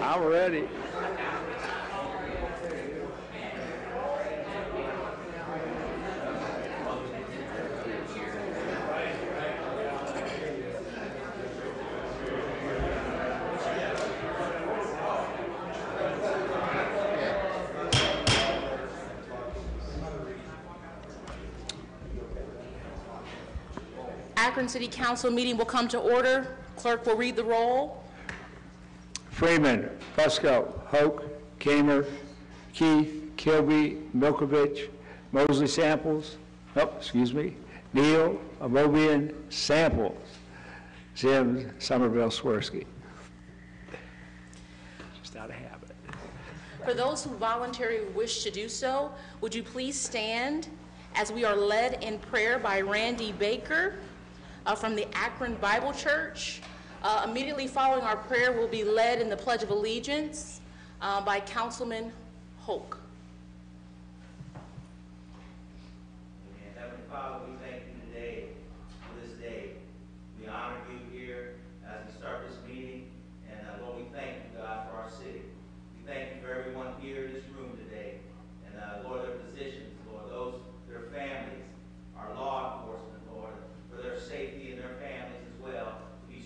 I'm ready. Akron City Council meeting will come to order. Clerk will read the roll. Freeman, Fusco, Hoke, Kamer, Keith, Kilby, Milkovich, Mosley Samples, Neal, Amobian, Samples, Sims, Somerville, Swirsky. Just out of habit. For those who voluntarily wish to do so, would you please stand as we are led in prayer by Randy Baker from the Akron Bible Church. Immediately following our prayer, we'll be led in the Pledge of Allegiance by Councilman Hoke. Amen. Heavenly Father, we thank you today for this day. We honor you here as we start this meeting, and Lord, we thank you, God, for our city. We thank you for everyone here in this room today, and Lord, their positions, Lord, those, their families, our law enforcement, Lord, for their safety and their families as well.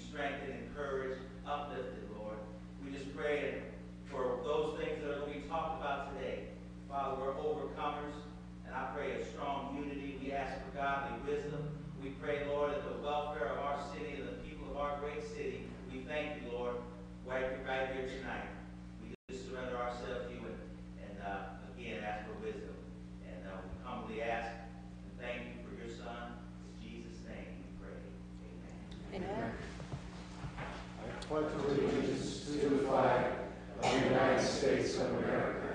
Strengthened, encouraged, uplifted, Lord. We just pray for those things that are going to be talked about today. Father, we're overcomers, and I pray a strong unity. We ask for godly wisdom. We pray, Lord, that the welfare of our city and the people of our great city, we thank you, Lord, right here tonight. We just surrender ourselves to you and again, ask for wisdom. And we humbly ask and thank you for your Son. In Jesus' name we pray. Amen. Amen. Pledge allegiance to the flag of the United States of America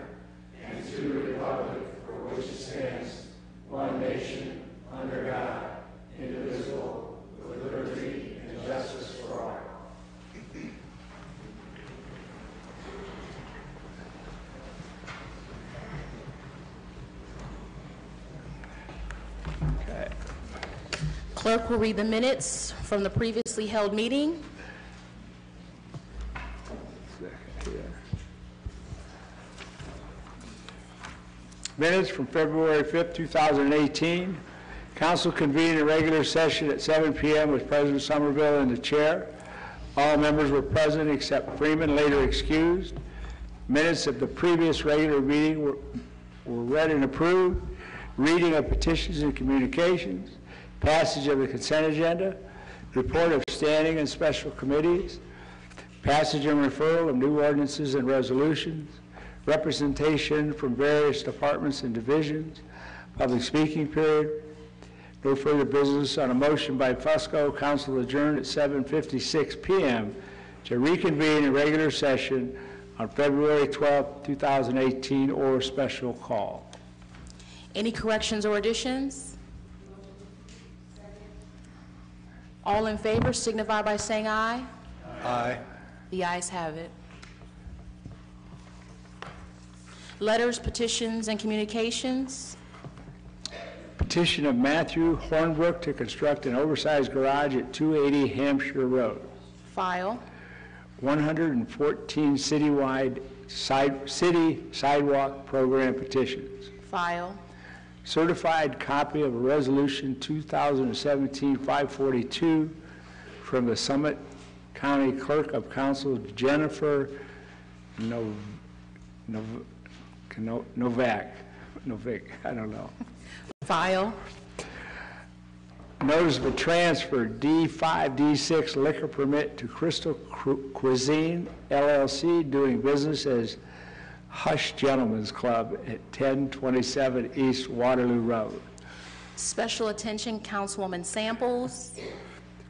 and to the republic for which it stands, one nation, under God, indivisible, with liberty and justice for all. Okay. Clerk will read the minutes from the previously held meeting. Minutes from February 5th, 2018. Council convened a regular session at 7 p.m. with President Somerville in the chair. All members were present except Freeman, later excused. Minutes of the previous regular meeting were read and approved. Reading of petitions and communications. Passage of the consent agenda. Report of standing and special committees. Passage and referral of new ordinances and resolutions. Representation from various departments and divisions, public speaking period. No further business. On a motion by Fusco, council adjourned at 7:56 p.m. to reconvene a regular session on February 12, 2018, or special call. Any corrections or additions? All in favor signify by saying aye. Aye. The ayes have it. Letters, petitions, and communications. Petition of Matthew Hornbrook to construct an oversized garage at 280 Hampshire Road. File. 114 citywide city sidewalk program petitions. File. Certified copy of a resolution 2017-542 from the Summit County Clerk of Council Jennifer Novak, I don't know. File. Notice of a transfer D5, D6 liquor permit to Crystal Cuisine LLC, doing business as Hush Gentlemen's Club at 1027 East Waterloo Road. Special attention, Councilwoman Samples.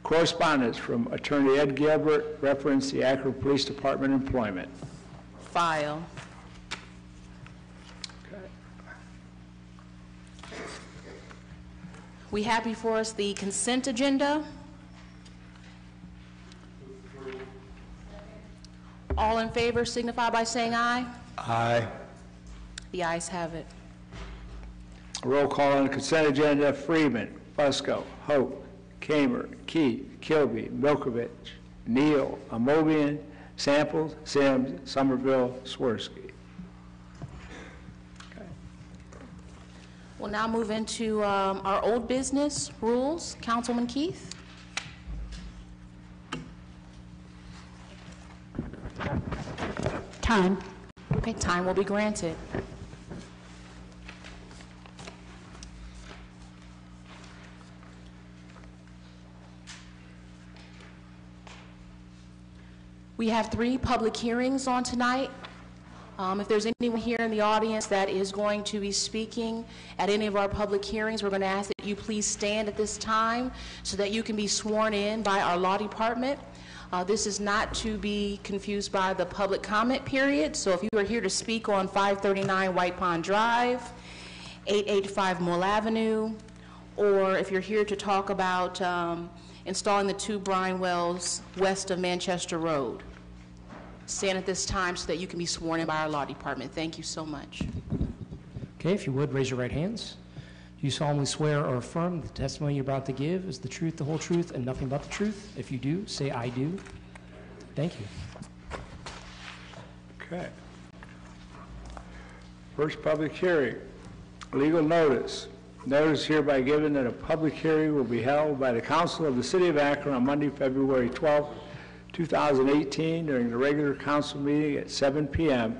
Correspondence from Attorney Ed Gilbert, reference the Akron Police Department employment. File. We have before us the consent agenda. All in favor signify by saying aye. Aye. The ayes have it. Roll call on the consent agenda. Freeman, Fusco, Hope, Kamer, Keith, Kilby, Milkovich, Neal, Amobian, Sample, Sims, Somerville, Swirsky. We'll now move into our old business rules. Councilman Keith? Time. Okay, time will be granted. We have 3 public hearings on tonight. If there's anyone here in the audience that is going to be speaking at any of our public hearings, we're going to ask that you please stand at this time so that you can be sworn in by our law department. This is not to be confused by the public comment period, so if you are here to speak on 539 White Pond Drive, 885 Mill Avenue, or if you're here to talk about installing the 2 brine wells west of Manchester Road, stand at this time so that you can be sworn in by our law department. Thank you so much. Okay, if you would, raise your right hands. Do you solemnly swear or affirm the testimony you're about to give is the truth, the whole truth, and nothing but the truth? If you do, say I do. Thank you. Okay. First public hearing, legal notice. Notice hereby given that a public hearing will be held by the Council of the City of Akron on Monday, February 12th, 2018, during the regular council meeting at 7 p.m.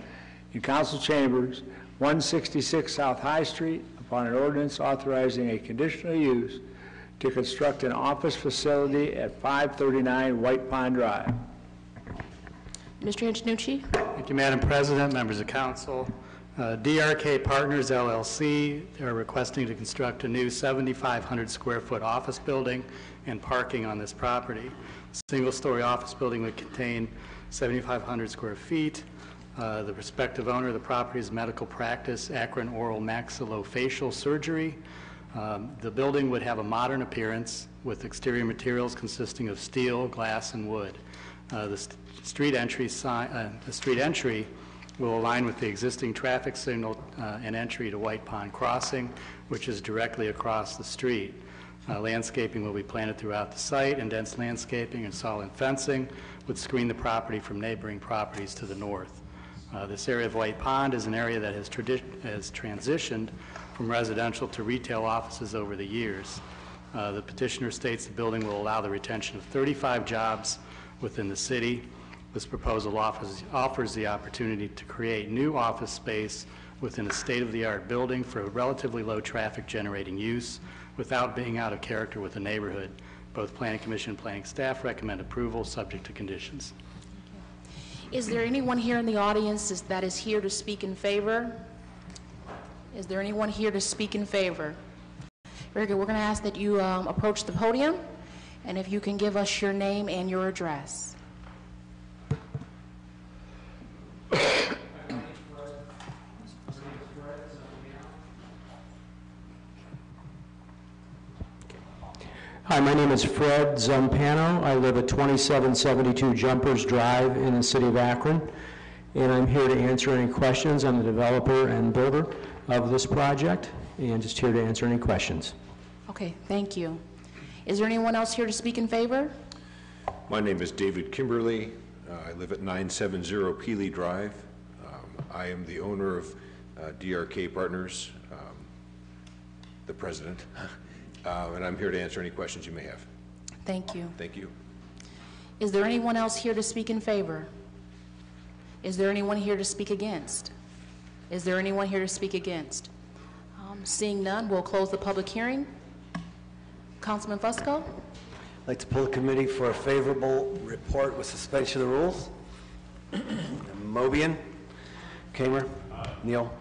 in council chambers, 166 South High Street, upon an ordinance authorizing a conditional use to construct an office facility at 539 White Pond Drive. Mr. Antonucci? Thank you, Madam President, members of council. DRK Partners LLC are requesting to construct a new 7,500 square foot office building and parking on this property. Single-story office building would contain 7,500 square feet. The respective owner of the property is medical practice, Akron Oral Maxillofacial Surgery. The building would have a modern appearance with exterior materials consisting of steel, glass, and wood. The street entry will align with the existing traffic signal and entry to White Pond Crossing, which is directly across the street. Landscaping will be planted throughout the site, and dense landscaping and solid fencing would screen the property from neighboring properties to the north. This area of White Pond is an area that has transitioned from residential to retail offices over the years. The petitioner states the building will allow the retention of 35 jobs within the city. This proposal offers the opportunity to create new office space within a state-of-the-art building for a relatively low traffic generating use without being out of character with the neighborhood. Both Planning Commission and Planning staff recommend approval subject to conditions. Is there anyone here in the audience that is here to speak in favor? Is there anyone here to speak in favor? Very good. We're going to ask that you approach the podium, and if you can give us your name and your address. Hi, my name is Fred Zampano. I live at 2772 Jumpers Drive in the city of Akron, and I'm here to answer any questions. I'm the developer and builder of this project, and just here to answer any questions. Okay, thank you. Is there anyone else here to speak in favor? My name is David Kimberly. I live at 970 Peely Drive. I am the owner of DRK Partners, the president. And I'm here to answer any questions you may have. Thank you. Thank you. Is there anyone else here to speak in favor? Is there anyone here to speak against? Is there anyone here to speak against? Seeing none, we'll close the public hearing. Councilman Fusco? I'd like to pull the committee for a favorable report with suspension of the rules. Mobian, Kamer, Neal,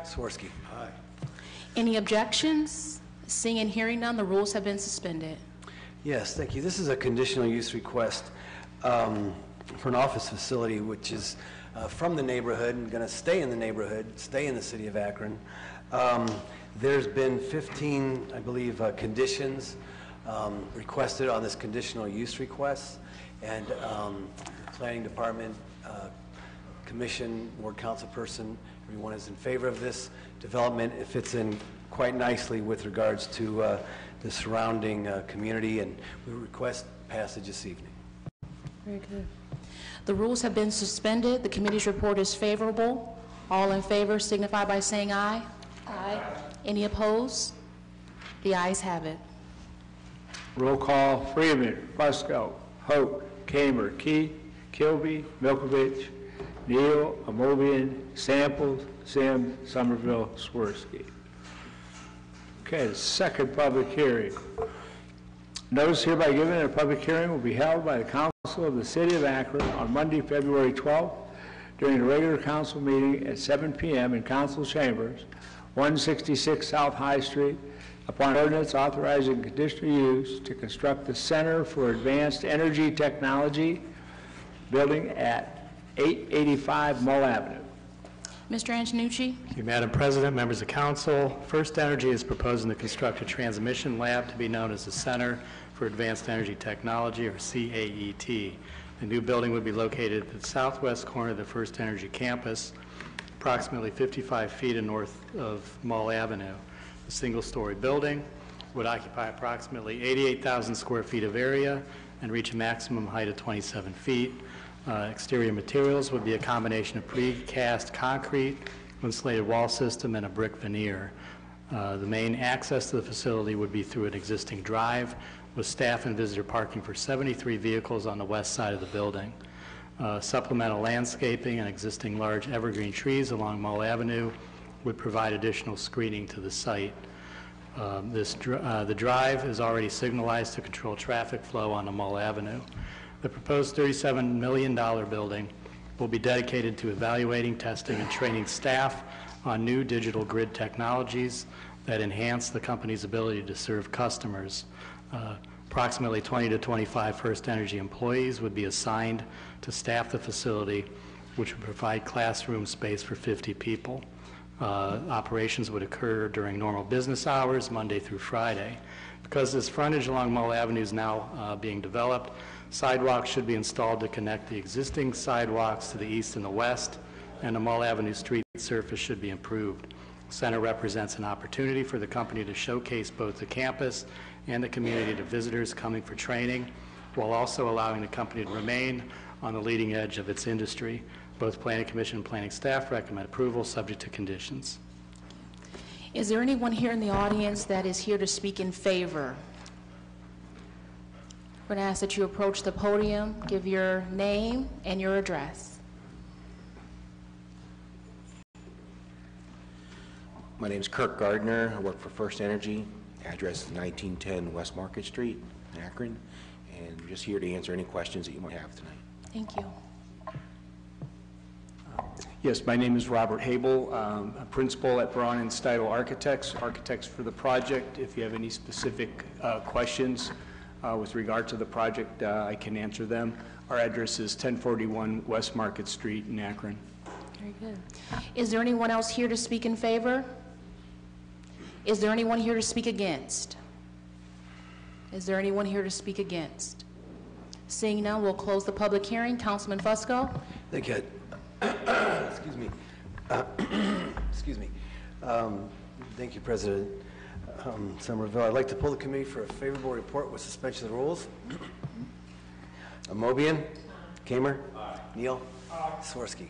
Swirsky. Any objections? Seeing and hearing none, the rules have been suspended. Yes, thank you. This is a conditional use request for an office facility which is from the neighborhood and going to stay in the neighborhood, stay in the city of Akron. There's been 15, I believe, conditions requested on this conditional use request, and the planning department, commission, ward council person, everyone is in favor of this development. It fits in quite nicely with regards to the surrounding community, and we request passage this evening. Very good. The rules have been suspended. The committee's report is favorable. All in favor signify by saying aye. Aye. Any opposed? The ayes have it. Roll call, Freeman, Fusco, Hope, Kamer, Key, Kilby, Milkovich, Neal, Amobian, Samples, Sim, Somerville, Swirsky. Okay, the second public hearing. Notice hereby given that a public hearing will be held by the Council of the City of Akron on Monday, February 12th, during a regular council meeting at 7 p.m. in council chambers, 166 South High Street, upon ordinance authorizing conditional use to construct the Center for Advanced Energy Technology building at 885 Mull Avenue. Mr. Antonucci? Thank you, Madam President, members of council. First Energy is proposing to construct a transmission lab to be known as the Center for Advanced Energy Technology, or CAET. The new building would be located at the southwest corner of the First Energy campus, approximately 55 feet north of Mull Avenue. The single-story building would occupy approximately 88,000 square feet of area and reach a maximum height of 27 feet. Exterior materials would be a combination of precast concrete, insulated wall system, and a brick veneer. The main access to the facility would be through an existing drive with staff and visitor parking for 73 vehicles on the west side of the building. Supplemental landscaping and existing large evergreen trees along Mull Avenue would provide additional screening to the site. The drive is already signalized to control traffic flow onto Mull Avenue. The proposed $37 million building will be dedicated to evaluating, testing, and training staff on new digital grid technologies that enhance the company's ability to serve customers. Approximately 20 to 25 First Energy employees would be assigned to staff the facility, which would provide classroom space for 50 people. Operations would occur during normal business hours, Monday through Friday. Because this frontage along Mull Avenue is now being developed, sidewalks should be installed to connect the existing sidewalks to the east and the west, and the Mull Avenue street surface should be improved. The center represents an opportunity for the company to showcase both the campus and the community to visitors coming for training, while also allowing the company to remain on the leading edge of its industry. Both Planning Commission and planning staff recommend approval subject to conditions. Is there anyone here in the audience that is here to speak in favor? We're going to ask that you approach the podium, give your name and your address. My name is Kirk Gardner. I work for First Energy. Address is 1910 West Market Street, Akron, and I'm just here to answer any questions that you might have tonight. Thank you. Yes, my name is Robert Habel, a principal at Braun and Steidel Architects for the project. If you have any specific questions with regard to the project, I can answer them. Our address is 1041 West Market Street in Akron. Very good. Is there anyone else here to speak in favor? Is there anyone here to speak against? Is there anyone here to speak against? Seeing none, we'll close the public hearing. Councilman Fusco? Thank you. Excuse me. Excuse me. Thank you, President Somerville. I'd like to pull the committee for a favorable report with suspension of the rules. Amobian? Kamer? Neal? Swirsky?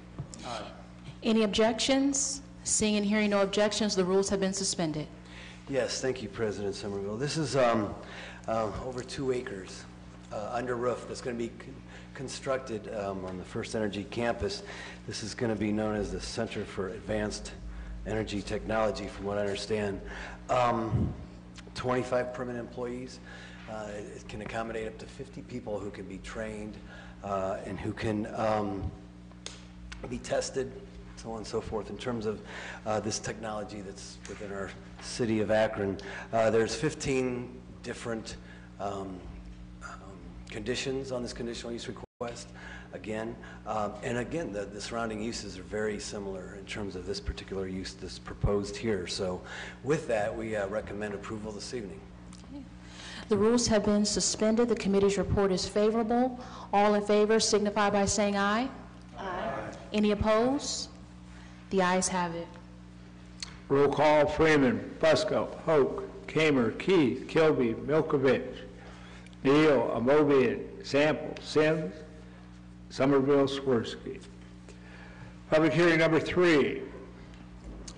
Any objections? Seeing and hearing no objections, the rules have been suspended. Yes, thank you, President Somerville. This is over 2 acres under roof that's going to be constructed on the First Energy campus. This is going to be known as the Center for Advanced Energy Technology, from what I understand. 25 permanent employees. It can accommodate up to 50 people who can be trained and who can be tested, so on and so forth, in terms of this technology that's within our city of Akron. There's 15 different conditions on this conditional use request, again. And again, the surrounding uses are very similar in terms of this particular use that's proposed here. So with that, we recommend approval this evening. Okay. The rules have been suspended. The committee's report is favorable. All in favor signify by saying aye. Aye. Any opposed? The ayes have it. Roll call, Freeman, Fusco, Hoke, Kamer, Keith, Kilby, Milkovich, Neal, Amobian, Sample, Sims, Somerville, Swirsky. Public hearing number 3,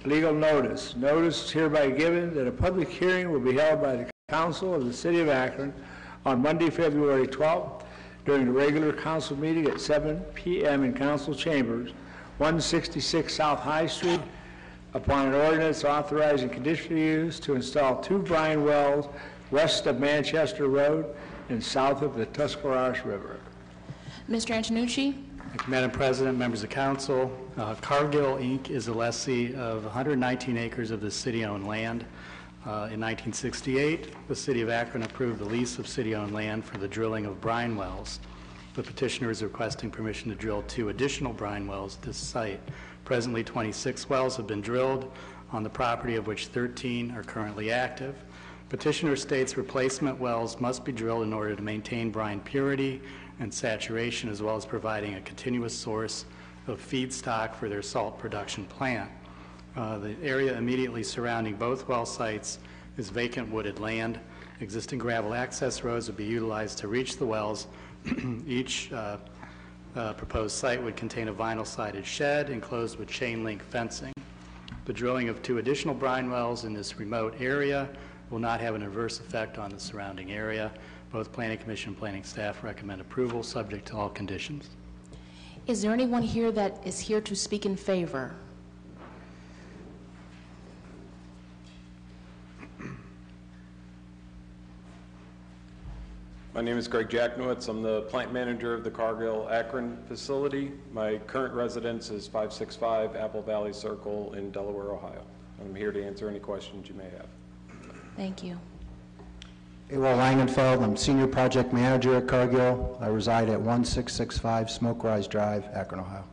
legal notice. Notice is hereby given that a public hearing will be held by the Council of the City of Akron on Monday, February 12th, during the regular council meeting at 7 p.m. in council chambers, 166 South High Street, upon an ordinance authorizing conditional use to install 2 brine wells west of Manchester Road and south of the Tuscarawas River. Mr. Antonucci? Thank you, Madam President, members of council. Cargill, Inc. is a lessee of 119 acres of the city-owned land. In 1968, the City of Akron approved the lease of city-owned land for the drilling of brine wells. The petitioner is requesting permission to drill 2 additional brine wells at this site. Presently, 26 wells have been drilled on the property, of which 13 are currently active. Petitioner states replacement wells must be drilled in order to maintain brine purity and saturation, as well as providing a continuous source of feedstock for their salt production plant. The area immediately surrounding both well sites is vacant wooded land. Existing gravel access roads would be utilized to reach the wells. Each proposed site would contain a vinyl-sided shed enclosed with chain link fencing. The drilling of 2 additional brine wells in this remote area will not have an adverse effect on the surrounding area. Both Planning Commission and Planning staff recommend approval, subject to all conditions. Is there anyone here that is here to speak in favor? My name is Greg Jacknowitz. I'm the plant manager of the Cargill Akron facility. My current residence is 565 Apple Valley Circle in Delaware, Ohio. I'm here to answer any questions you may have. Thank you. Ewell Langenfeld, I'm Senior Project Manager at Cargill. I reside at 1665 Smoke Rise Drive, Akron, Ohio.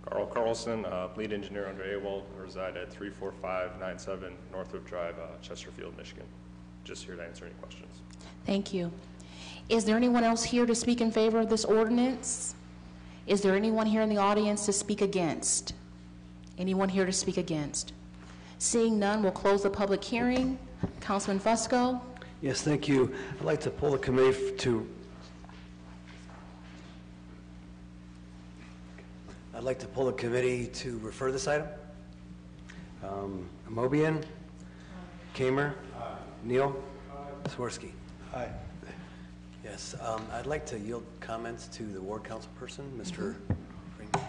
Carl Carlson, Lead Engineer under Ewell. I reside at 34597 Northwood Drive, Chesterfield, Michigan. Just here to answer any questions. Thank you. Is there anyone else here to speak in favor of this ordinance? Is there anyone here in the audience to speak against? Anyone here to speak against? Seeing none, we'll close the public hearing. Councilman Fusco? Yes, thank you. I'd like to pull the committee to refer this item. Amobian? Kamer? Neal? Swirsky? Aye. Yes, I'd like to yield comments to the ward council person, Mr. Freeman.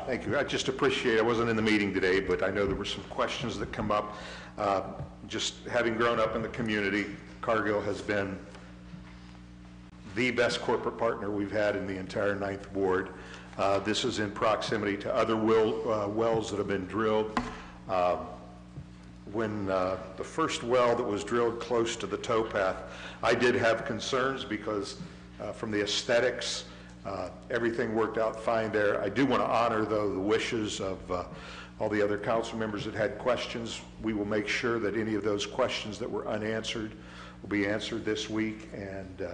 Thank you. I just appreciate, I wasn't in the meeting today, but I know there were some questions that come up. Just having grown up in the community, Cargill has been the best corporate partner we've had in the entire 9th Ward. This is in proximity to other wells that have been drilled. When the first well that was drilled close to the towpath, I did have concerns because from the aesthetics, everything worked out fine there. I do want to honor, though, the wishes of all the other council members that had questions. We will make sure that any of those questions that were unanswered will be answered this week, and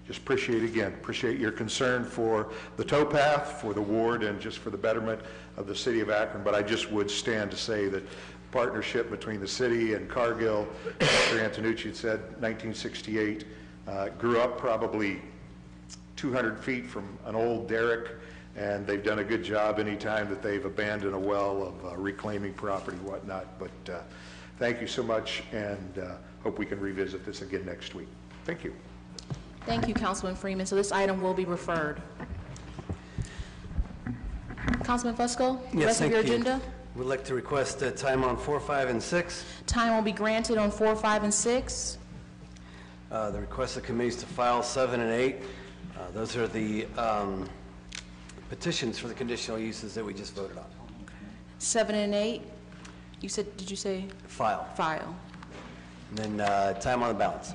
just appreciate your concern for the towpath, for the ward, and just for the betterment of the city of Akron. But I just would stand to say that partnership between the city and Cargill, Mr. Antonucci had said 1968, grew up probably 200 feet from an old derrick, and they've done a good job any time that they've abandoned a well of reclaiming property and whatnot. But thank you so much, and hope we can revisit this again next week. Thank you. Thank you, Councilman Freeman. So this item will be referred. Councilman Fusco, rest of your agenda? We'd like to request time on 4, 5, and 6. Time will be granted on 4, 5, and 6. The request of committees to file 7 and 8. Those are the petitions for the conditional uses that we just voted on. 7 and 8. Did you say? File. File. And then time on the balance.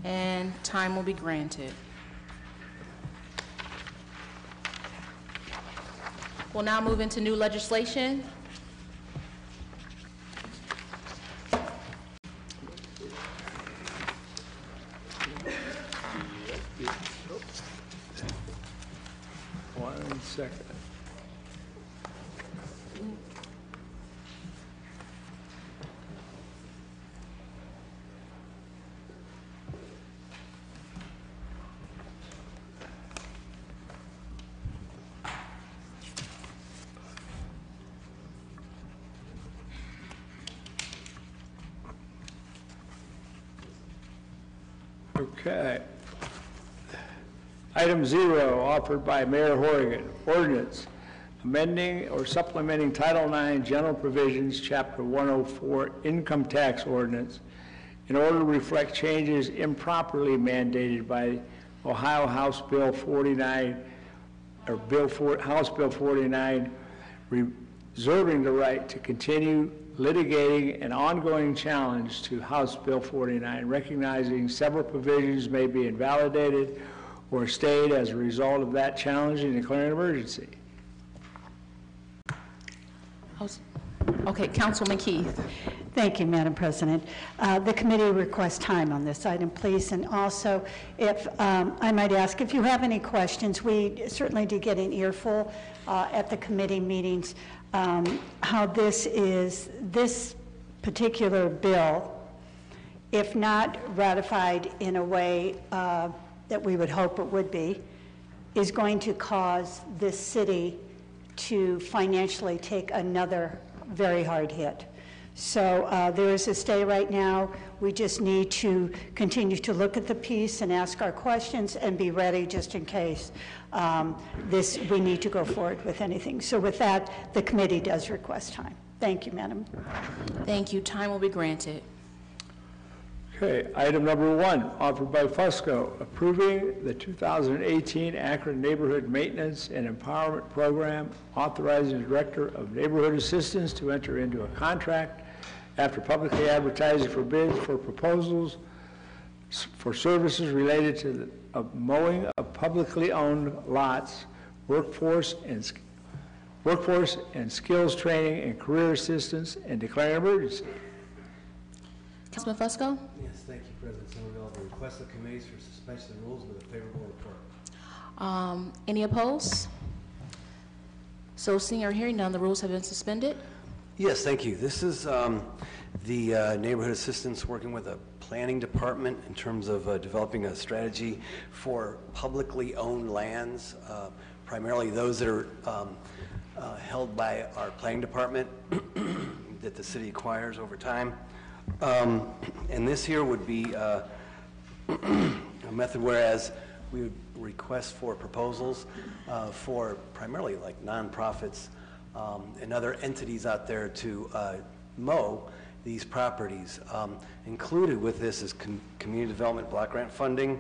And time will be granted. We'll now move into new legislation. One second. Okay. Item 0, offered by Mayor Horrigan, ordinance amending or supplementing Title IX General Provisions, Chapter 104, Income Tax Ordinance, in order to reflect changes improperly mandated by Ohio House Bill 49, or House Bill 49, reserving the right to continue litigating an ongoing challenge to House Bill 49, recognizing several provisions may be invalidated or stayed as a result of that challenge and declaring an emergency. Okay, Councilman Keith. Thank you, Madam President. The committee requests time on this item, please. And also, if I might ask, if you have any questions, we certainly did get an earful at the committee meetings, how this particular bill, if not ratified in a way that we would hope it would be, is going to cause this city to financially take another very hard hit. So there is a stay right now. We just need to continue to look at the piece and ask our questions and be ready just in case we need to go forward with anything. So with that, the committee does request time. Thank you, Madam. Thank you. Time will be granted. Okay, item number 1, offered by Fusco, approving the 2018 Akron Neighborhood Maintenance and Empowerment Program, authorizing the Director of Neighborhood Assistance to enter into a contract after publicly advertising for bids for proposals for services related to the mowing of publicly owned lots, workforce and skills training and career assistance, and declaring an emergency. Councilman Fusco? Yes, thank you, President Somerville. I request the committees for suspension of the rules with a favorable report. Any opposed? So seeing or hearing none, the rules have been suspended. Yes, thank you. This is the neighborhood assistants working with the planning department in terms of developing a strategy for publicly owned lands, primarily those that are held by our planning department that the city acquires over time. And this here would be a method whereas we would request for proposals for primarily like nonprofits and other entities out there to mow these properties. Included with this is community development block grant funding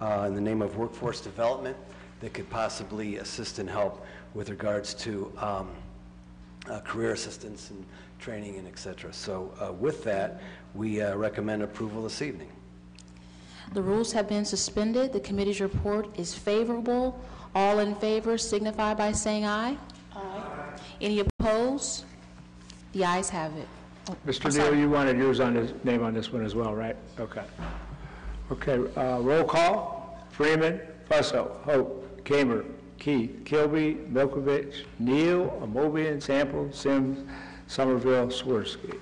in the name of workforce development that could possibly assist and help with regards to career assistance and training and et cetera. So with that, we recommend approval this evening. The rules have been suspended. The committee's report is favorable. All in favor signify by saying aye. Aye. Any opposed? The ayes have it. Oh, Mr. Neal, you wanted yours on his name on this one as well, right? Okay. Okay, roll call. Freeman, Fusso, Hope, Kamer, Keith, Kilby, Milkovich, Neal, Amobian, Sample, Sims, Somerville, Swirsky.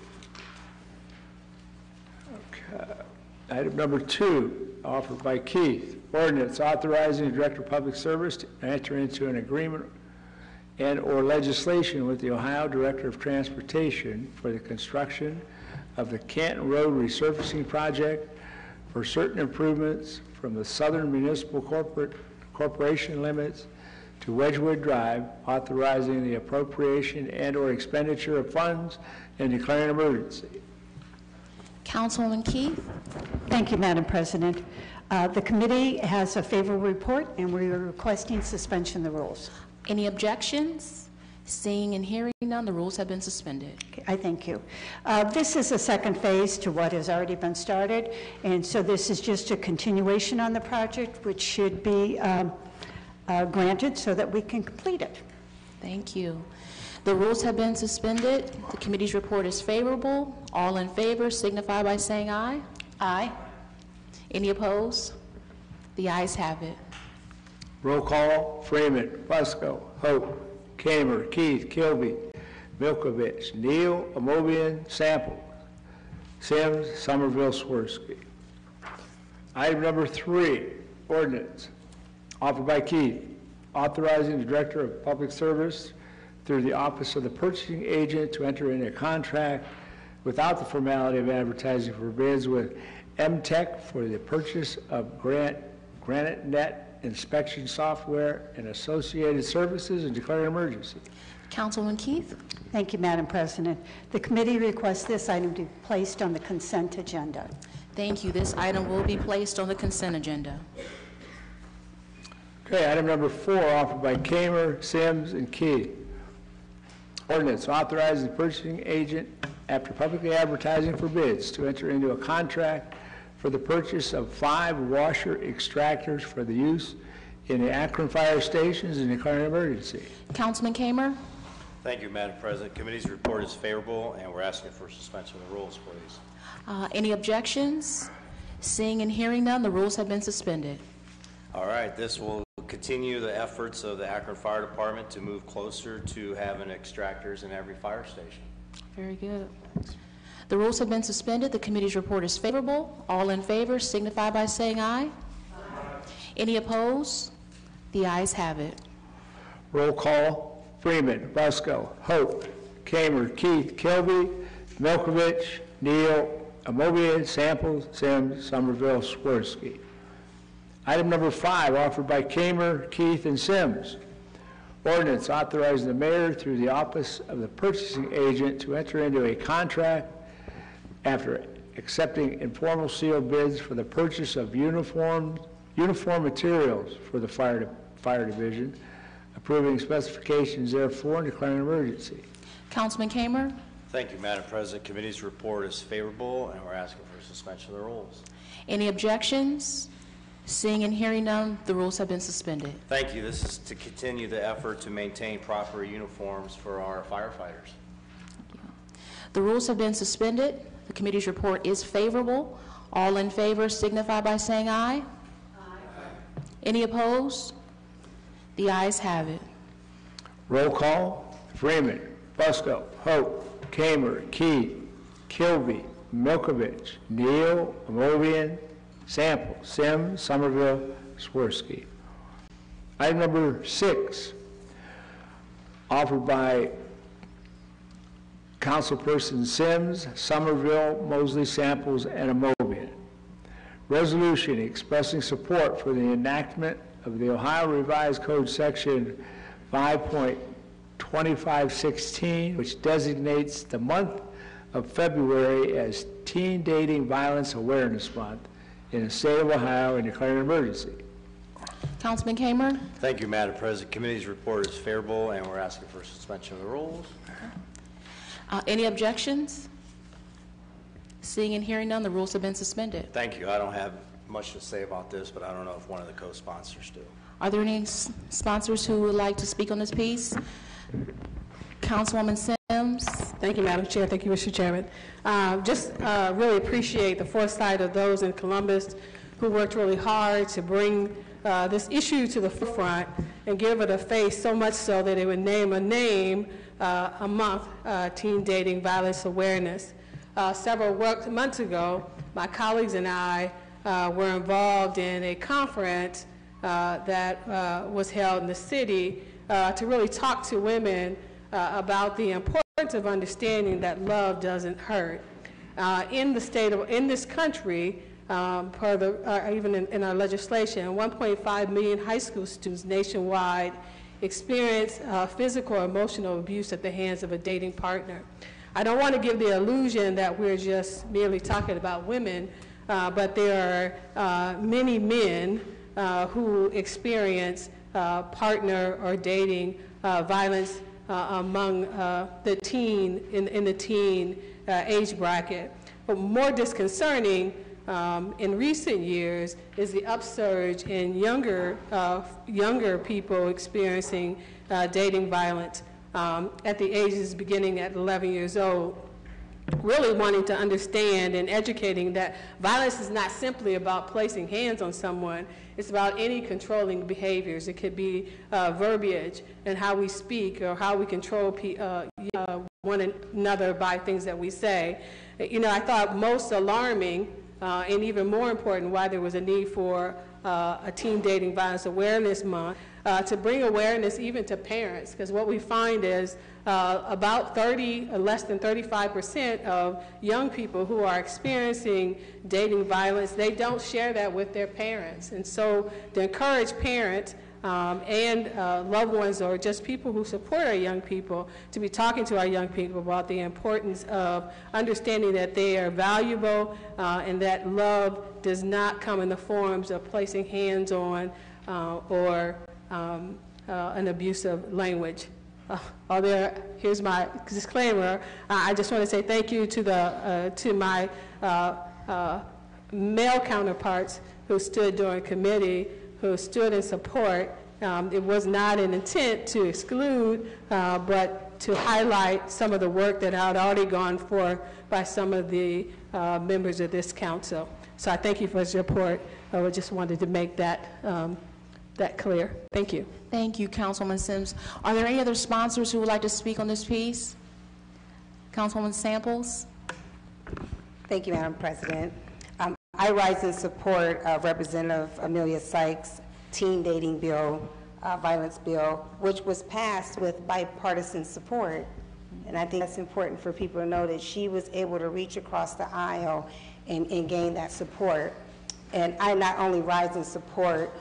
Okay. Item number 2, offered by Keith, ordinance authorizing the Director of Public Service to enter into an agreement and or legislation with the Ohio Director of Transportation for the construction of the Canton Road resurfacing project for certain improvements from the Southern Municipal Corporation limits to Wedgewood Drive, authorizing the appropriation and or expenditure of funds and declaring an emergency. Councilwoman Keith? Thank you, Madam President. The committee has a favorable report, and we are requesting suspension of the rules. Any objections? Seeing and hearing none, the rules have been suspended. Okay, I thank you. This is a second phase to what has already been started, and so this is just a continuation on the project, which should be granted so that we can complete it. Thank you. The rules have been suspended. The committee's report is favorable. All in favor signify by saying aye. Aye. Any opposed? The ayes have it. Roll call. Freeman, Fusco, Hope, Kamer, Keith, Kilby, Milkovich, Neal, Amobian, Sample, Sims, Somerville, Swirsky. Item number 3, ordinance, offered by Keith, authorizing the Director of Public Service through the Office of the Purchasing Agent to enter into a contract without the formality of advertising for bids with MTech for the purchase of Granite Net inspection software and associated services and declare an emergency. Councilwoman Keith? Thank you, Madam President. The committee requests this item to be placed on the consent agenda. Thank you. This item will be placed on the consent agenda. Okay, item number 4, offered by Kamer, Sims, and Key. Ordinance authorizing the purchasing agent, after publicly advertising for bids, to enter into a contract for the purchase of 5 washer extractors for the use in the Akron fire stations and declaring an emergency. Councilman Kamer? Thank you, Madam President. Committee's report is favorable, and we're asking for suspension of the rules, please. Any objections? Seeing and hearing none, the rules have been suspended. All right, this will continue the efforts of the Akron Fire Department to move closer to having extractors in every fire station. Very good. The rules have been suspended. The committee's report is favorable. All in favor signify by saying aye. Aye. Any opposed? The ayes have it. Roll call: Freeman, Busco, Hope, Kamer, Keith, Kilby, Milkovich, Neal, Amobian, Samples, Sims, Somerville, Swirsky. Item number 5, offered by Kamer, Keith, and Sims. Ordinance authorizing the mayor through the office of the purchasing agent to enter into a contract after accepting informal sealed bids for the purchase of uniform materials for the fire division, approving specifications therefore and declaring an emergency. Councilman Kamer? Thank you, Madam President. Committee's report is favorable, and we're asking for suspension of the rules. Any objections? Seeing and hearing none, the rules have been suspended. Thank you. This is to continue the effort to maintain proper uniforms for our firefighters. The rules have been suspended. The committee's report is favorable. All in favor signify by saying aye. Aye. Any opposed? The ayes have it. Roll call: Freeman, Busco, Hope, Kamer, Keith, Kilby, Milkovich, Neal, Amobian, Sample, Sims, Somerville, Swirsky. Item number 6, offered by Councilperson Sims, Somerville, Mosley, Samples, and Amobian. Resolution expressing support for the enactment of the Ohio Revised Code Section 5.2516, which designates the month of February as Teen Dating Violence Awareness Month in the state of Ohio and declaring an emergency. Councilman Kamer? Thank you, Madam President. Committee's report is favorable, and we're asking for suspension of the rules. Any objections? Seeing and hearing none, the rules have been suspended. Thank you. I don't have much to say about this, but I don't know if one of the co-sponsors do. Are there any sponsors who would like to speak on this piece? Councilwoman Sims? Thank you, Madam Chair. Thank you, Mr. Chairman. Just really appreciate the foresight of those in Columbus who worked really hard to bring this issue to the forefront and give it a face, so much so that they would name a month, Teen Dating Violence Awareness. Several months ago, my colleagues and I were involved in a conference that was held in the city to really talk to women about the importance of understanding that love doesn't hurt. In this country, even in our legislation, 1.5 million high school students nationwide experience physical or emotional abuse at the hands of a dating partner. I don't want to give the illusion that we're just merely talking about women, but there are many men who experience partner or dating violence among the teen, in the teen age bracket. But more disconcerting in recent years is the upsurge in younger people experiencing dating violence at the ages beginning at 11 years old. Really wanting to understand and educating that violence is not simply about placing hands on someone. It's about any controlling behaviors. It could be verbiage and how we speak or how we control one another by things that we say. You know, I thought most alarming and even more important why there was a need for a Teen Dating Violence Awareness Month, to bring awareness even to parents, because what we find is about less than 35% of young people who are experiencing dating violence, they don't share that with their parents. And so to encourage parents and loved ones or just people who support our young people to be talking to our young people about the importance of understanding that they are valuable and that love does not come in the forms of placing hands on or an abusive language. Here's my disclaimer. I just want to say thank you to my male counterparts who stood during committee, who stood in support. It was not an intent to exclude, but to highlight some of the work that had already gone forth by some of the members of this council. So I thank you for your support. I just wanted to make that clear. Thank you. Thank you, Councilwoman Sims. Are there any other sponsors who would like to speak on this piece? Councilwoman Samples? Thank you, Madam President. I rise in support of Representative Amelia Sykes' teen dating bill, violence bill, which was passed with bipartisan support. And I think that's important for people to know that she was able to reach across the aisle and gain that support. And I not only rise in support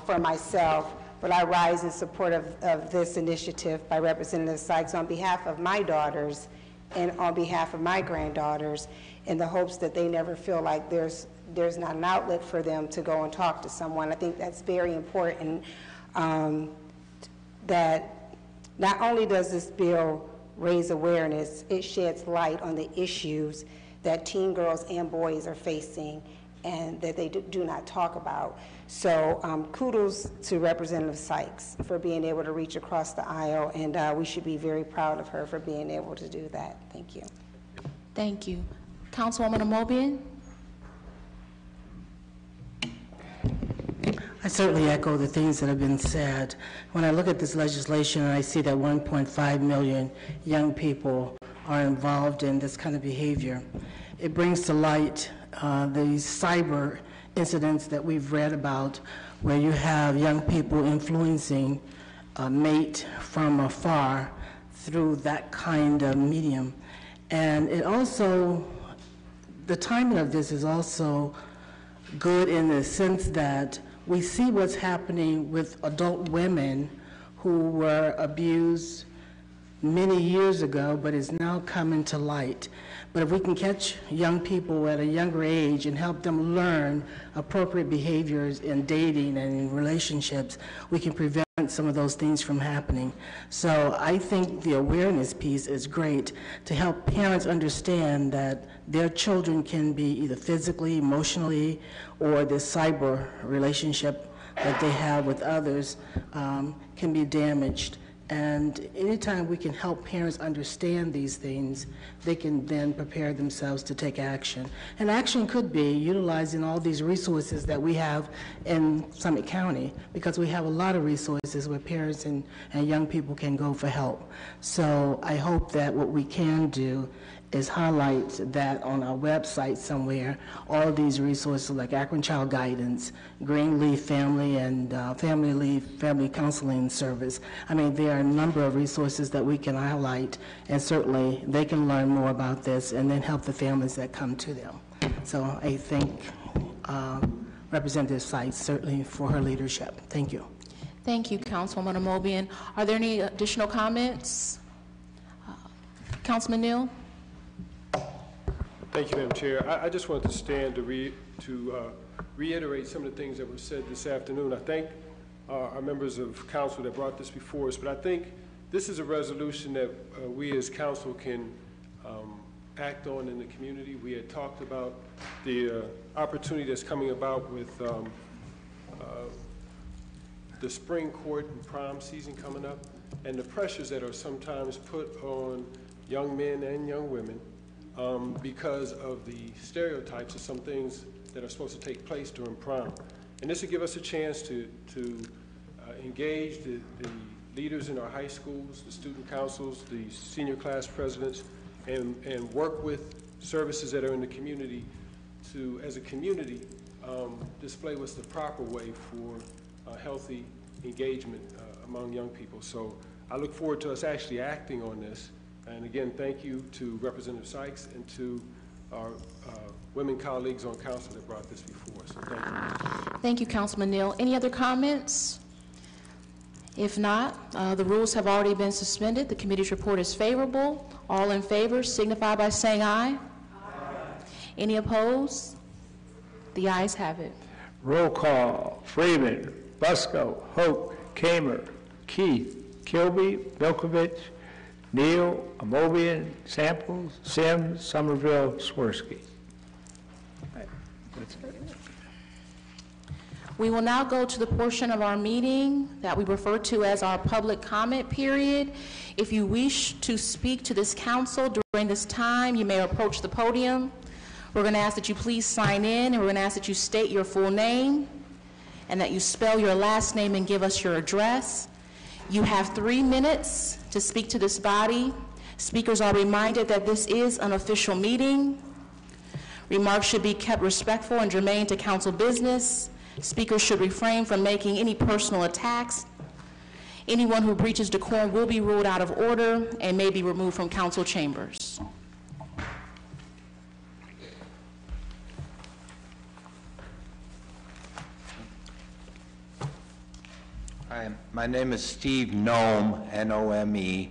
for myself, but I rise in support of this initiative by Representative Sykes on behalf of my daughters and on behalf of my granddaughters, in the hopes that they never feel like there's not an outlet for them to go and talk to someone. I think that's very important, that not only does this bill raise awareness, it sheds light on the issues that teen girls and boys are facing and that they do not talk about. So kudos to Representative Sykes for being able to reach across the aisle, and we should be very proud of her for being able to do that. Thank you. Thank you. Councilwoman Amobian? I certainly echo the things that have been said. When I look at this legislation and I see that 1.5 million young people are involved in this kind of behavior, it brings to light these cyber incidents that we've read about, where you have young people influencing a mate from afar through that kind of medium. And it also, the timing of this is also good in the sense that we see what's happening with adult women who were abused many years ago, but is now coming to light. But if we can catch young people at a younger age and help them learn appropriate behaviors in dating and in relationships, we can prevent some of those things from happening. So I think the awareness piece is great to help parents understand that their children can be either physically, emotionally, or this cyber relationship that they have with others can be damaged. And anytime we can help parents understand these things, they can then prepare themselves to take action. And action could be utilizing all these resources that we have in Summit County, because we have a lot of resources where parents and young people can go for help. So I hope that what we can do is highlight that on our website somewhere, all these resources like Akron Child Guidance, Greenleaf Family and Family Leave, Family Counseling Service. I mean, there are a number of resources that we can highlight, and certainly they can learn more about this and then help the families that come to them. So I thank Representative Sykes certainly for her leadership. Thank you. Thank you, Councilwoman Amobian. Are there any additional comments? Councilman Neal? Thank you, Madam Chair. I just wanted to stand to reiterate some of the things that were said this afternoon. I thank our members of council that brought this before us, but I think this is a resolution that we as council can act on in the community. We had talked about the opportunity that's coming about with the spring court and prom season coming up, and the pressures that are sometimes put on young men and young women because of the stereotypes of some things that are supposed to take place during prom. And this will give us a chance to engage the leaders in our high schools, the student councils, the senior class presidents, and work with services that are in the community to, as a community, display what's the proper way for healthy engagement among young people. So I look forward to us actually acting on this. And again, thank you to Representative Sykes and to our women colleagues on council that brought this before us. So thank you. Thank you, Councilman Neal. Any other comments? If not, the rules have already been suspended. The committee's report is favorable. All in favor signify by saying aye. Any opposed? The ayes have it. Roll call. Freeman, Busco, Hope, Kamer, Keith, Kilby, Milkovich, Neal, Amobian, Samples, Sims, Somerville, Swirsky. We will now go to the portion of our meeting that we refer to as our public comment period. If you wish to speak to this council during this time, you may approach the podium. We're going to ask that you please sign in, and we're going to ask that you state your full name and that you spell your last name and give us your address. You have 3 minutes to speak to this body. Speakers are reminded that this is an official meeting. Remarks should be kept respectful and germane to council business. Speakers should refrain from making any personal attacks. Anyone who breaches decorum will be ruled out of order and may be removed from council chambers. Hi, my name is Steve Nome, N-O-M-E,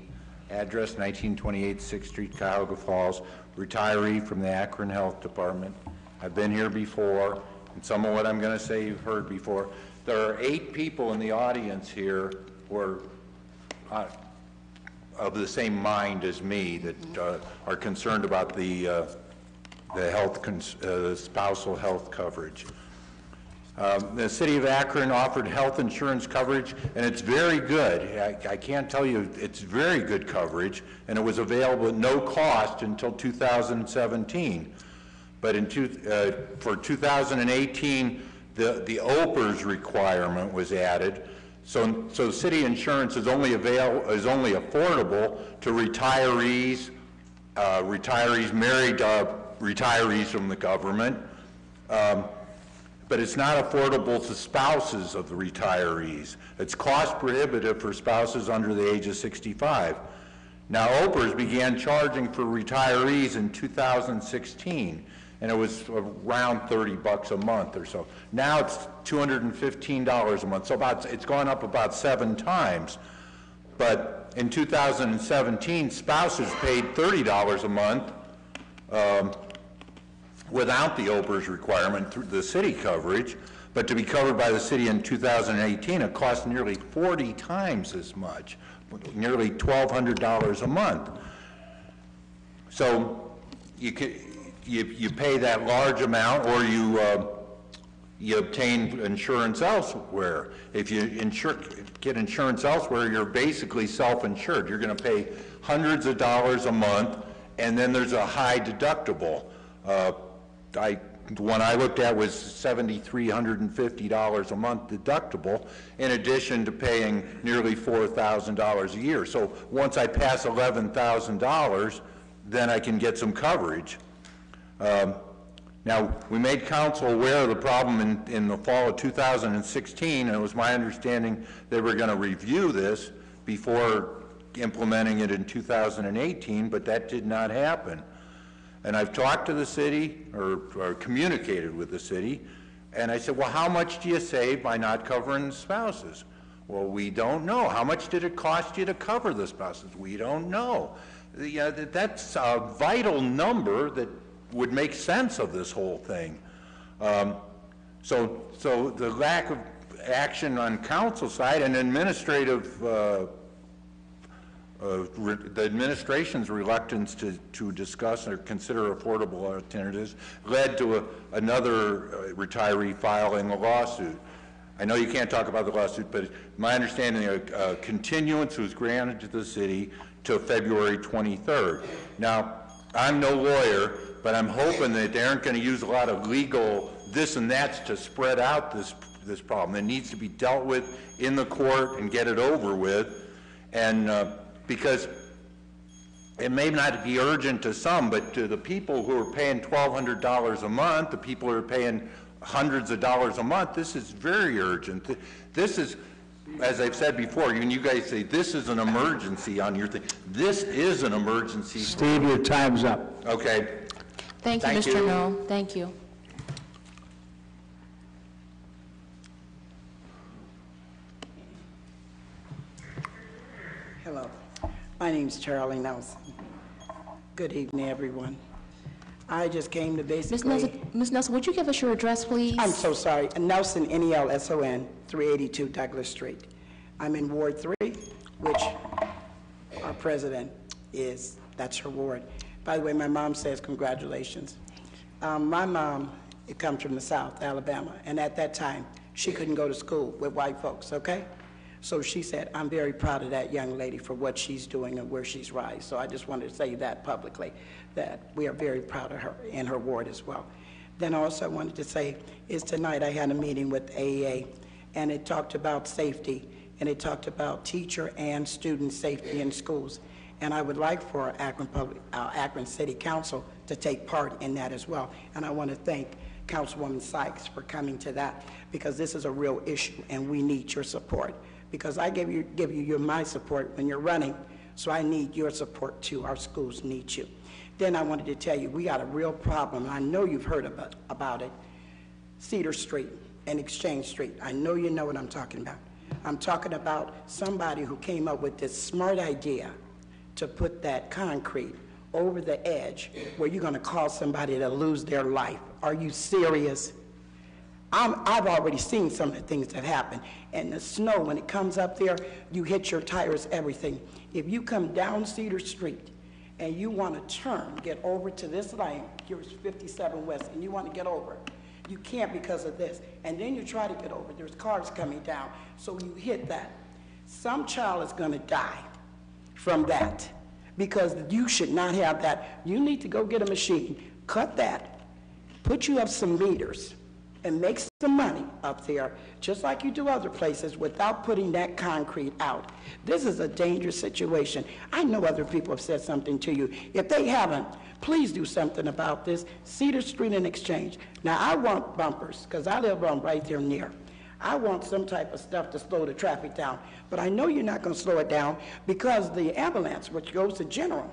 address 1928 6th Street, Cuyahoga Falls, retiree from the Akron Health Department. I've been here before, and some of what I'm going to say you've heard before. There are 8 people in the audience here who are of the same mind as me that are concerned about the spousal health coverage. The city of Akron offered health insurance coverage, and it's very good. I can't tell you, it's very good coverage, and it was available at no cost until 2017. But for 2018, the OPERS requirement was added. So city insurance is only affordable to retirees, married retirees from the government. But it's not affordable to spouses of the retirees. It's cost prohibitive for spouses under the age of 65. Now, OPERS began charging for retirees in 2016, and it was around $30 a month or so. Now it's $215 a month, so it's gone up about 7 times. But in 2017, spouses paid $30 a month without the OPERS requirement through the city coverage, but to be covered by the city in 2018, it cost nearly 40 times as much, nearly $1,200 a month. So you pay that large amount, or you obtain insurance elsewhere. If you get insurance elsewhere, you're basically self-insured. You're going to pay hundreds of dollars a month, and then there's a high deductible. The one I looked at was $7,350 a month deductible, in addition to paying nearly $4,000 a year. So once I pass $11,000, then I can get some coverage. Now, we made council aware of the problem in the fall of 2016, and it was my understanding they were going to review this before implementing it in 2018, but that did not happen. And I've talked to the city, or communicated with the city, and I said, well, how much do you save by not covering spouses? Well, we don't know. How much did it cost you to cover the spouses? We don't know. That's a vital number that would make sense of this whole thing. So the lack of action on council side and administrative the administration's reluctance to discuss or consider affordable alternatives led to another retiree filing a lawsuit. I know you can't talk about the lawsuit, but my understanding a continuance was granted to the city to February 23rd. Now, I'm no lawyer, but I'm hoping that they aren't going to use a lot of legal this and that's to spread out this problem. It needs to be dealt with in the court and get it over with. And because it may not be urgent to some, but to the people who are paying $1,200 a month, the people who are paying hundreds of dollars a month. This is very urgent. This is, as I've said before, when you guys say this is an emergency on your thing, this is an emergency. Steve, your time's up. Okay. Thank you, Mr. Knoll. Thank you. Hello, my name's Charlie Nelson. Good evening, everyone. I just came to basically... Ms. Nelson, would you give us your address, please? I'm so sorry. Nelson, N-E-L-S-O-N, 382 Douglas Street. I'm in Ward 3, which our president is, that's her ward. By the way, my mom says congratulations. My mom, it comes from the South, Alabama, and at that time, she couldn't go to school with white folks, okay? So she said, I'm very proud of that young lady for what she's doing and where she's rising. So I just wanted to say that publicly, that we are very proud of her and her ward as well. Then also I wanted to say is tonight I had a meeting with AEA, and it talked about safety, and it talked about teacher and student safety in schools. And I would like for Akron City Council to take part in that as well. And I want to thank Councilwoman Sykes for coming to that, because this is a real issue and we need your support. Because I give you my support when you're running, so I need your support too. Our schools need you. Then I wanted to tell you, we got a real problem, and I know you've heard about it, Cedar Street and Exchange Street. I know you know what I'm talking about. I'm talking about somebody who came up with this smart idea to put that concrete over the edge where you're gonna cause somebody to lose their life. Are you serious? I've already seen some of the things that happen. And the snow, when it comes up there, you hit your tires, everything. If you come down Cedar Street and you want to turn, get over to this lane, here's 57 West, and you want to get over, you can't because of this. And then you try to get over, there's cars coming down, so you hit that. Some child is going to die from that, because you should not have that. You need to go get a machine, cut that, put you up some meters, and make some money up there, just like you do other places, without putting that concrete out. This is a dangerous situation. I know other people have said something to you. If they haven't, please do something about this. Cedar Street and Exchange. Now, I want bumpers, because I live on right there near. I want some type of stuff to slow the traffic down. But I know you're not going to slow it down, because the ambulance, which goes to General,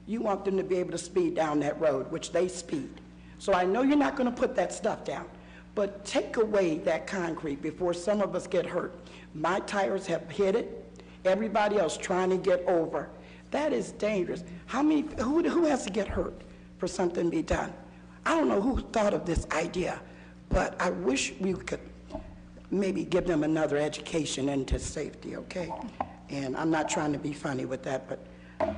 you want them to be able to speed down that road, which they speed. So I know you're not going to put that stuff down. But take away that concrete before some of us get hurt. My tires have hit it. Everybody else trying to get over. That is dangerous. Who has to get hurt for something to be done? I don't know who thought of this idea, but I wish we could maybe give them another education into safety, okay? And I'm not trying to be funny with that, but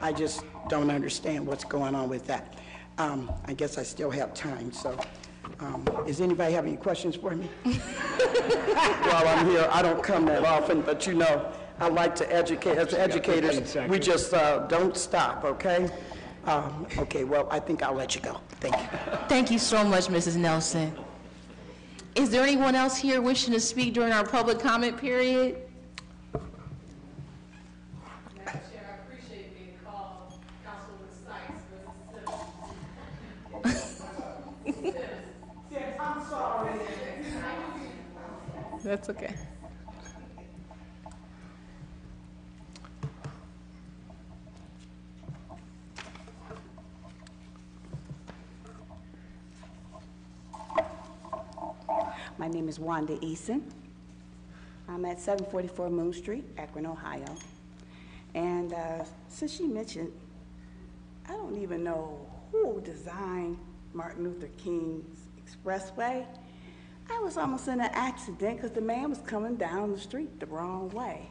I just don't understand what's going on with that. I guess I still have time, so. Does anybody have any questions for me? While I'm here, I don't come that often, but you know, I like to educate. As educators, we just don't stop, okay? Okay, well, I think I'll let you go. Thank you. Thank you so much, Mrs. Nelson. Is there anyone else here wishing to speak during our public comment period? Madam Chair, I appreciate being called Councilwoman Sykes versus I'm sorry. That's okay. My name is Wanda Eason. I'm at 744 Moon Street, Akron, Ohio. And since she mentioned, I don't even know who designed Martin Luther King's Expressway. I was almost in an accident because the man was coming down the street the wrong way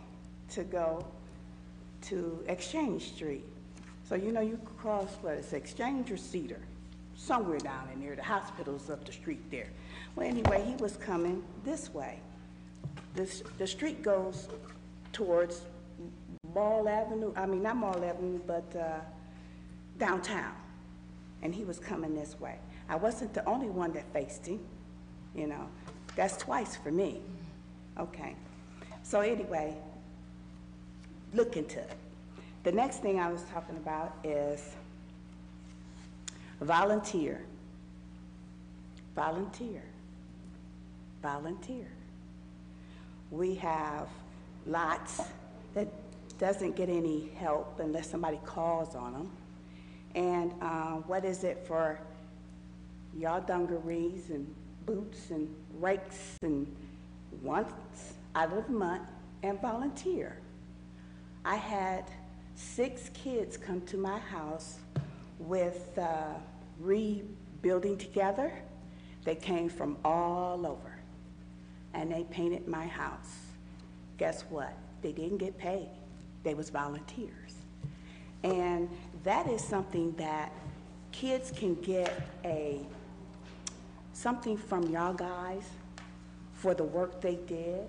to go to Exchange Street. So you know you cross, what, it's Exchange or Cedar? Somewhere down in there, the hospital's up the street there. Well, anyway, he was coming this way. The street goes towards Mall Avenue, I mean not Mall Avenue, but downtown. And he was coming this way. I wasn't the only one that faced him, you know. That's twice for me. Okay. So anyway, look into it. The next thing I was talking about is volunteer. Volunteer. volunteer. We have lots that doesn't get any help unless somebody calls on them. And what is it for y'all dungarees and boots and rakes and once out of the month and volunteer. I had 6 kids come to my house with rebuilding together. They came from all over and they painted my house. Guess what? They didn't get paid. They was volunteers. And that is something that kids can get something from y'all guys for the work they did,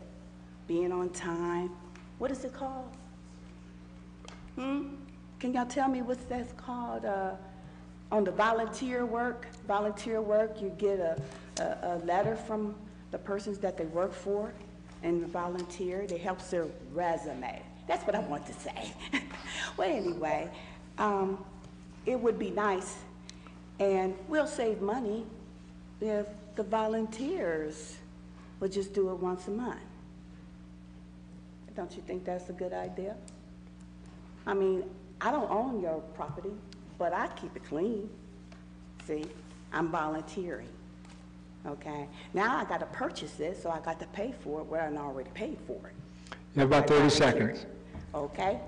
being on time. What is it called? Can y'all tell me what that's called? On the volunteer work, you get a letter from the persons that they work for and volunteer. It helps their resume. That's what I want to say. Well, anyway, it would be nice, and we'll save money if the volunteers would just do it once a month. Don't you think that's a good idea? I mean, I don't own your property, but I keep it clean. See, I'm volunteering, okay? Now I got to purchase it, so I got to pay for it where I already paid for it. You have about 30 seconds. Okay,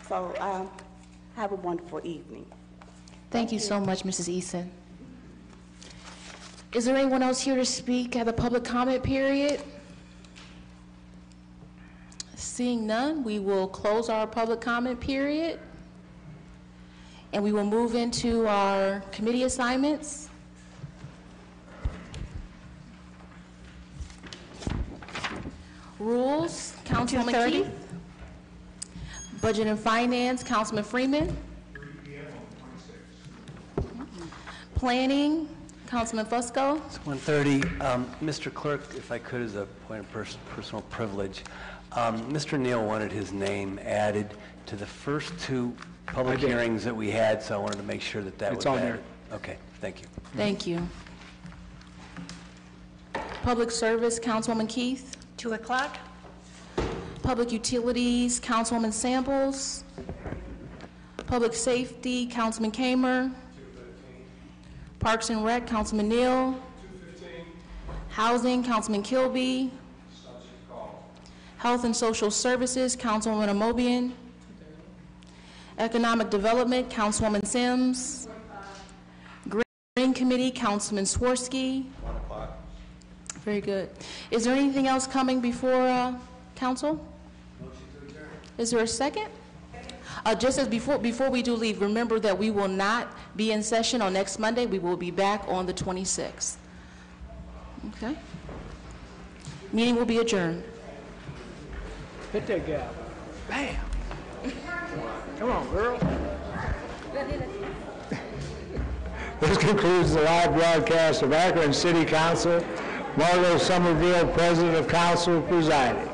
so have a wonderful evening. Thank you so much, Mrs. Eason. Is there anyone else here to speak at the public comment period? Seeing none, we will close our public comment period and we will move into our committee assignments. Rules, Councilwoman 2:30. Keith. Budget and Finance, Councilman Freeman. Planning, Councilman Fusco. It's 1:30. Mr. Clerk, if I could, as a point of personal privilege, Mr. Neal wanted his name added to the first 2 public hearings that we had, so I wanted to make sure that that was on added. Okay, thank you. Thank you. Public Service, Councilwoman Keith. 2 o'clock. Public Utilities, Councilwoman Samples. Public Safety, Councilman Kamer. Parks and Rec, Councilman Neal. Housing, Councilman Kilby. Health and Social Services, Councilwoman Amobian. Economic Development, Councilwoman Sims. Green Committee, Councilman Swirsky. 1 o'clock. Very good. Is there anything else coming before council? Is there a second? Just as before we do leave, remember that we will not be in session on next Monday. We will be back on the 26th. Okay? Meeting will be adjourned. Hit that gal. Bam. Come on, girl. This concludes the live broadcast of Akron City Council. Margot Somerville, President of Council, presiding.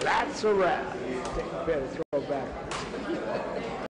That's a wrap. Take a pen and throw it back.